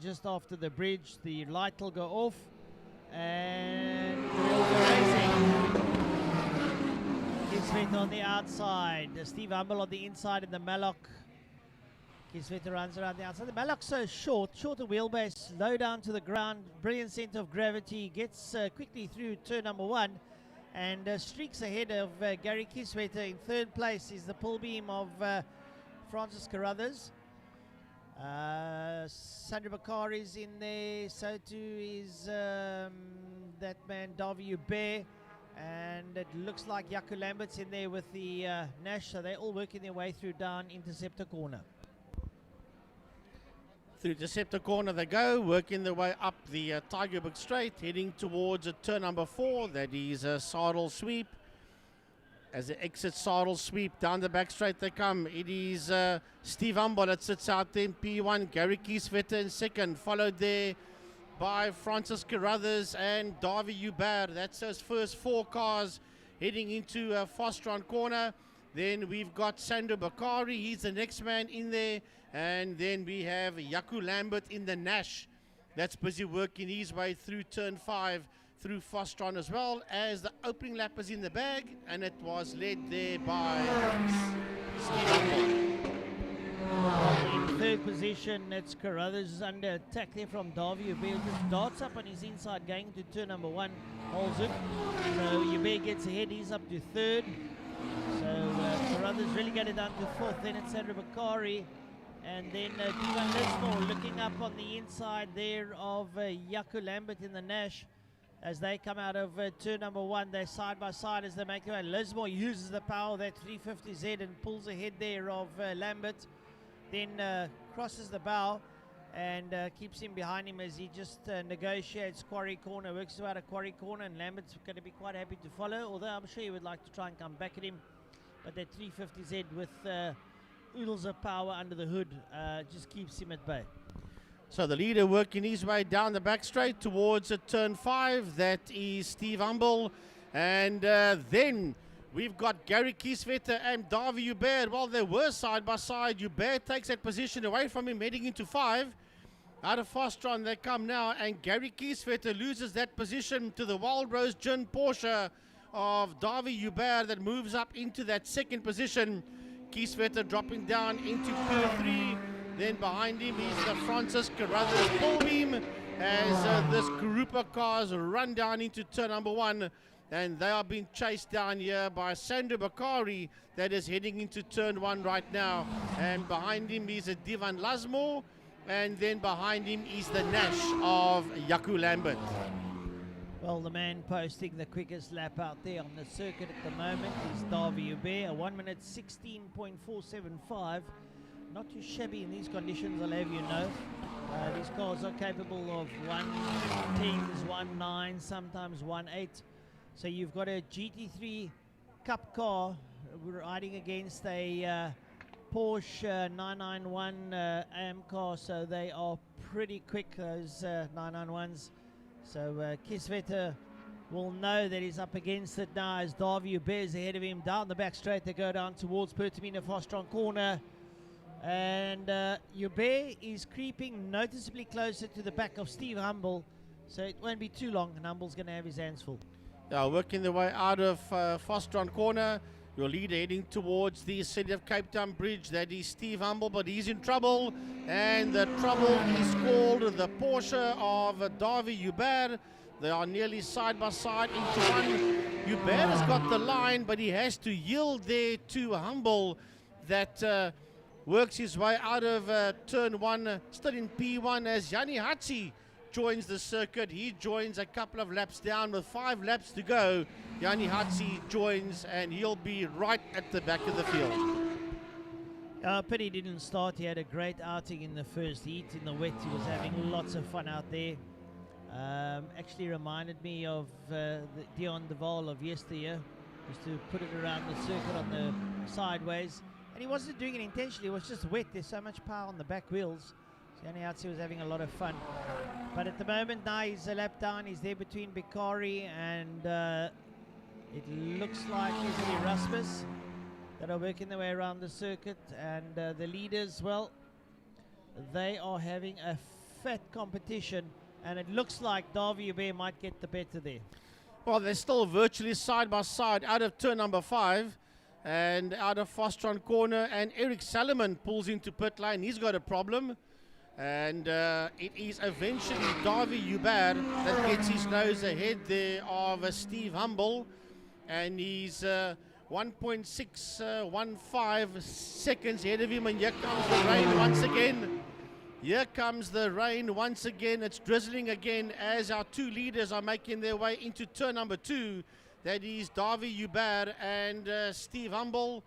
just after the bridge. The light will go off and we'll go racing. Kisvet on the outside, Steve Humble on the inside in the Mallock. Kisvet runs around the outside. The Mallock's so shorter wheelbase, low down to the ground, brilliant center of gravity, gets quickly through turn number 1 and streaks ahead of Gary Kisvetter. In third place is the pull beam of Francis Carruthers. Sandra Bakari is in there, so too is that man Davy Bear, and it looks like Jaco Lambert's in there with the Nash, so they're all working their way through down Interceptor Corner. Through Interceptor Corner they go, working their way up the Tigerberg Straight, heading towards turn number 4, that is Saddle Sweep. As they exit Saddle Sweep, down the back straight they come. It is Steve Humble that sits out there in P1, Gary Kieswetter in second, followed there by Francis Carruthers and Davy Hubert. That's those first 4 cars heading into Fostron Corner. Then we've got Sandro Bakari, he's the next man in there. And then we have Jaco Lambert in the Nash. That's busy working his way through turn 5, through Fostron, as well as the opening lap is in the bag, and it was led there by Steve Humble. In third position, it's Carruthers under attack there from Davy Hubert. Just darts up on his inside going to turn number 1, holds it. So Hubert gets ahead, he's up to third. So Carruthers really got it down to fourth. Then it's Sandra Bakari. And then Divan Lismore looking up on the inside there of Jaco Lambert in the Nash. As they come out of turn number 1, they're side by side as they make their way. Lismore uses the power of that 350Z and pulls ahead there of Lambert. Then crosses the bow and keeps him behind him as he just negotiates Quarry Corner, works out a Quarry Corner, and Lambert's going to be quite happy to follow, although I'm sure he would like to try and come back at him. But that 350Z with oodles of power under the hood just keeps him at bay. So the leader working his way down the back straight towards turn 5. That is Steve Humble. And then we've got Gary Kieswetter and Davy Hubert. Well, they were side by side. Hubert takes that position away from him, heading into 5. Out of Fostron they come now, and Gary Kieswetter loses that position to the Wild Rose Gin Porsche of Davy Hubert that moves up into that second position. Kieswetter dropping down into P3. Then behind him is the Francis Carruthers pull beam as this group of cars run down into turn number 1, and they are being chased down here by Sandro Bakari that is heading into turn 1 right now. And behind him is a Divan Lasmore, and then behind him is the Nash of Jaco Lambert. Well, the man posting the quickest lap out there on the circuit at the moment is Davy Hubert, a 1 minute 16.475. Not too shabby in these conditions, I'll have you know. These cars are capable of 110s, 19, sometimes 18. So you've got a GT3 Cup car riding against a Porsche 991 AM car, so they are pretty quick, those 991s. So Kieswetter will know that he's up against it now as Davy Hubert is ahead of him. Down the back straight they go down towards Pertamina Fostron Corner. And Hubert is creeping noticeably closer to the back of Steve Humble, so it won't be too long and Humble's going to have his hands full. Yeah, working their way out of Fostron Corner. Your leader heading towards the City of Cape Town Bridge. That is Steve Humble, but he's in trouble, and the trouble is called the Porsche of Davy Hubert. They are nearly side by side into 1. Hubert has got the line, but he has to yield there to Humble that works his way out of turn 1, still in P1 as Yanni Hatzi joins the circuit. He joins a couple of laps down with 5 laps to go. Yanni Hatzi joins and he'll be right at the back of the field. Pity didn't start. He had a great outing in the first heat. In the wet, he was having lots of fun out there. Actually reminded me of the Dion Duval of yesteryear. Just to put it around the circuit on the sideways. And he wasn't doing it intentionally, it was just wet. There's so much power on the back wheels. So Yanni Hatzi was having a lot of fun. But at the moment now he's a lap down. He's there between Bakari and it looks like it's Erasmus that are working their way around the circuit. And the leaders, well, they are having a fat competition, and it looks like Davy Bear might get the better there. Well, they're still virtually side by side out of turn number 5 and out of Fostron corner, and Eric Salomon pulls into pit lane. He's got a problem, and it is eventually Davy Hubert that gets his nose ahead there of Steve Humble, and he's 1.615 seconds ahead of him, and here comes the rain once again. Here comes the rain once again. It's drizzling again as our two leaders are making their way into turn number 2. That is Davy Hubert and Steve Humble.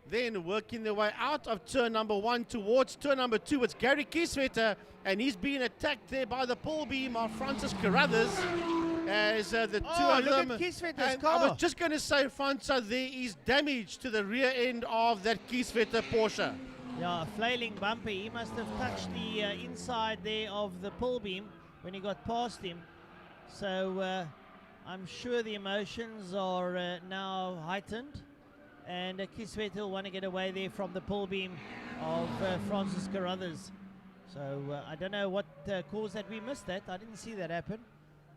Then working their way out of turn number 1 towards turn number 2. It's Gary Kieswetter, and he's being attacked there by the pull beam of Francis Carruthers. As the two of look them. at Kieswetter's And car. I was just going to say, Franco, there is damage to the rear end of that Kieswetter Porsche. Yeah, flailing bumper. He must have touched the inside there of the pull beam when he got past him. So I'm sure the emotions are now heightened, and Kieswetter will want to get away there from the pull beam of Francis Carruthers. So I don't know what caused that. We missed that. I didn't see that happen.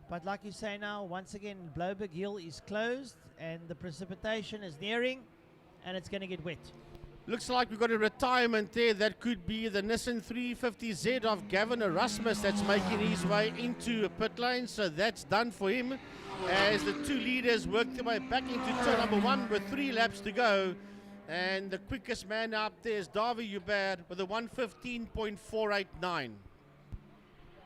But like you say now, once again, Bloberg Hill is closed and the precipitation is nearing, and it's going to get wet. Looks like we've got a retirement there. That could be the Nissan 350Z of Gavin Erasmus that's making his way into a pit lane. So that's done for him as the two leaders work their way back into turn number 1 with 3 laps to go. And the quickest man out there is Davy Hubert with a 1:15.489.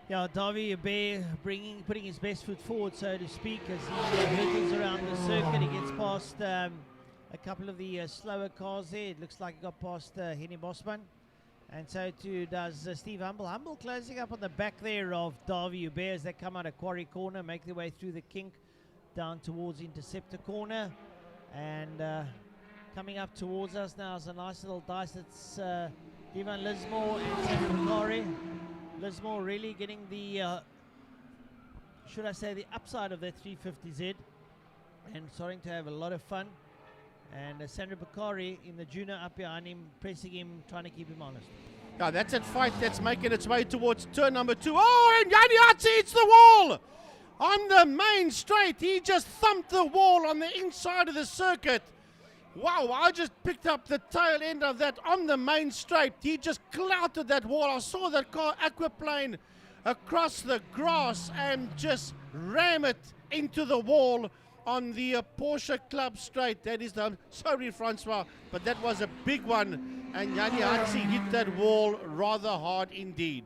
Yeah, Davy Bear putting his best foot forward, so to speak, as he hurtles around the circuit. He gets past a couple of the slower cars there. It looks like he got past Henny Bosman. And so too does Steve Humble. Humble closing up on the back there of Davy Bear as they come out of Quarry Corner, make their way through the kink down towards Interceptor Corner. And coming up towards us now is a nice little dice. It's Ivan Lismore and Sam Bakari. Lismore really getting the, should I say, the upside of that 350Z and starting to have a lot of fun. And Sandra Bakari in the Juno up behind him, pressing him, trying to keep him honest. Yeah, that's a fight that's making its way towards turn number 2. Oh, and Yaniatsi hits the wall on the main straight. He just thumped the wall on the inside of the circuit. Wow, I just picked up the tail end of that on the main straight. He just clouted that wall. I saw that car aquaplane across the grass and just ram it into the wall on the Porsche Club straight. That is the, sorry Francois, but that was a big one. And Yanni Hatsi hit that wall rather hard indeed.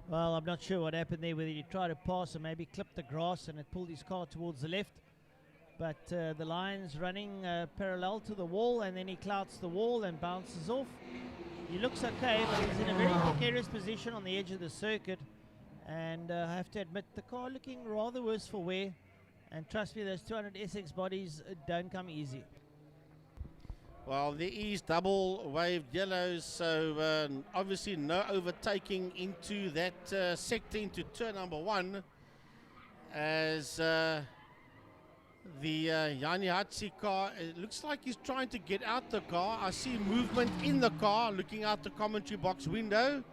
Well, I'm not sure what happened there, whether he tried to pass or maybe clipped the grass and it pulled his car towards the left. But the line's running parallel to the wall, and then he clouts the wall and bounces off. He looks okay, but he's in a very precarious position on the edge of the circuit. And I have to admit, the car looking rather worse for wear. And trust me, those 200 SX bodies don't come easy. Well, there is double waved yellows, so obviously no overtaking into that sector, into turn number 1, as the Yanni Hatsi car, it looks like he's trying to get out the car. I see movement in the car, looking out the commentary box window.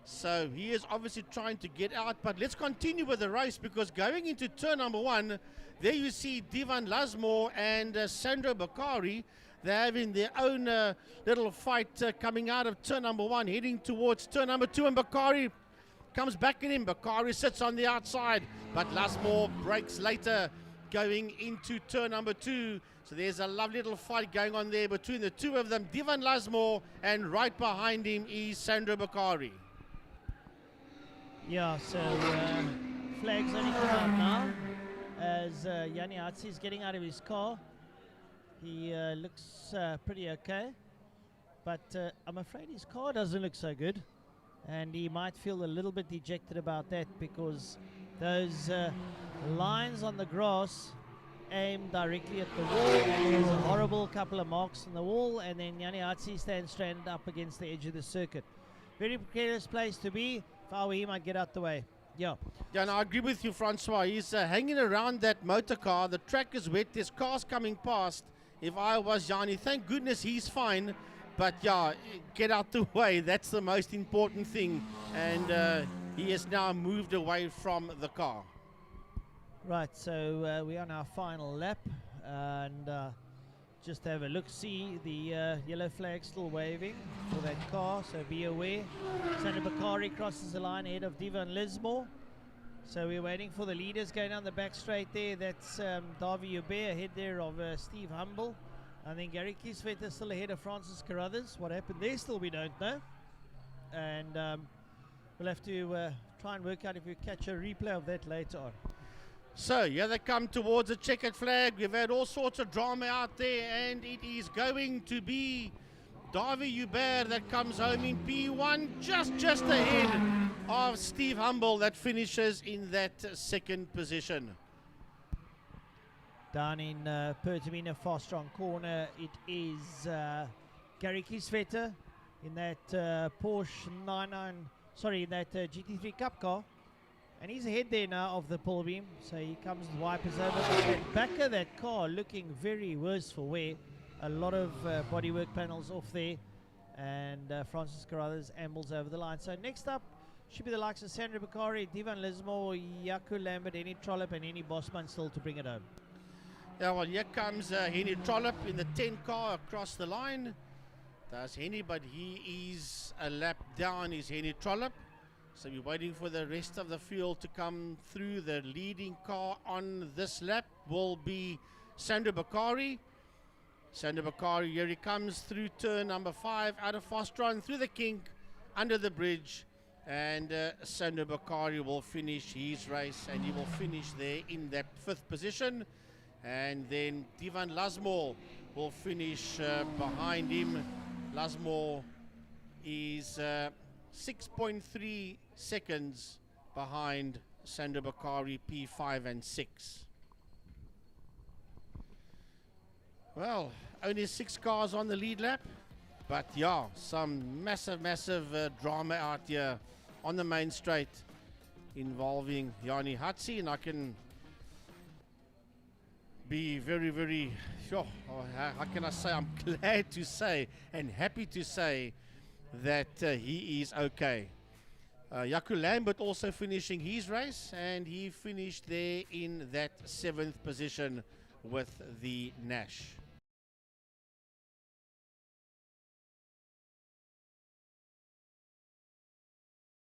So he is obviously trying to get out, but let's continue with the race, because going into turn number 1, there you see Divan Lasmore and Sandro Bakari. They're having their own little fight coming out of turn number 1, heading towards turn number 2, and Bakari comes back in him. Bakari sits on the outside, but Lasmore breaks later going into turn number 2. So there's a lovely little fight going on there between the two of them, Divan Lasmore, and right behind him is Sandro Bakari. Yeah, so flags only come out now as Yanni Hatsi is getting out of his car. He looks pretty okay, but I'm afraid his car doesn't look so good, and he might feel a little bit dejected about that, because those lines on the grass aim directly at the wall, and there's a horrible couple of marks on the wall, and then Yanni Hatsi stands stranded up against the edge of the circuit. Very precarious place to be. If I were him, I'd get out the way. Yeah, no, I agree with you, Francois. He's hanging around that motor car. The track is wet. There's cars coming past. If I was Yanni, thank goodness he's fine. But yeah, get out the way. That's the most important thing. And he has now moved away from the car. Right, so we're on our final lap, and just have a look. See the yellow flag still waving for that car, so be aware. Sandra Bakari crosses the line ahead of Divan Lismore. So we're waiting for the leaders going down the back straight there. That's Davy Hubert ahead there of Steve Humble. And then Gary Kieswetter still ahead of Francis Carruthers. What happened there still we don't know. And we'll have to try and work out if we catch a replay of that later on. So here they come towards the checkered flag. We've had all sorts of drama out there, and it is going to be Davy Hubert that comes home in P1, just ahead of Steve Humble that finishes in that second position. Down in Pertamina, far strong corner, it is Gary Kieswetter in that Porsche 99, sorry, in that GT3 Cup car. And he's ahead there now of the pull beam, so he comes with wipers over. But that back of that car looking very worse for wear. A lot of bodywork panels off there, and Francis Carruthers ambles over the line. So next up should be the likes of Sandra Bakari, Divan Lismore, Yaku Lambert, any Trollop, and any Bosman still to bring it home. Yeah, well, here comes Henny Trollop in the 10 car across the line. That's Henny, but he is a lap down, is Henny Trollop. So we're waiting for the rest of the field to come through. The leading car on this lap will be Sandra Bakari. Sandra Bakari, here he comes through turn number 5, out of fast run, through the kink, under the bridge. And Sandra Bakari will finish his race, and he will finish there in that 5th position. And then Divan Lismore will finish behind him. Lismore is 6.3 seconds behind Sandra Bakari, P5 and 6. Well, only 6 cars on the lead lap, but yeah, some massive drama out here on the main straight involving Yanni Hatzi, and I can be very sure, how can I say, I'm glad to say and happy to say that he is okay. Yaku Lambert also finishing his race, and he finished there in that 7th position with the Nash.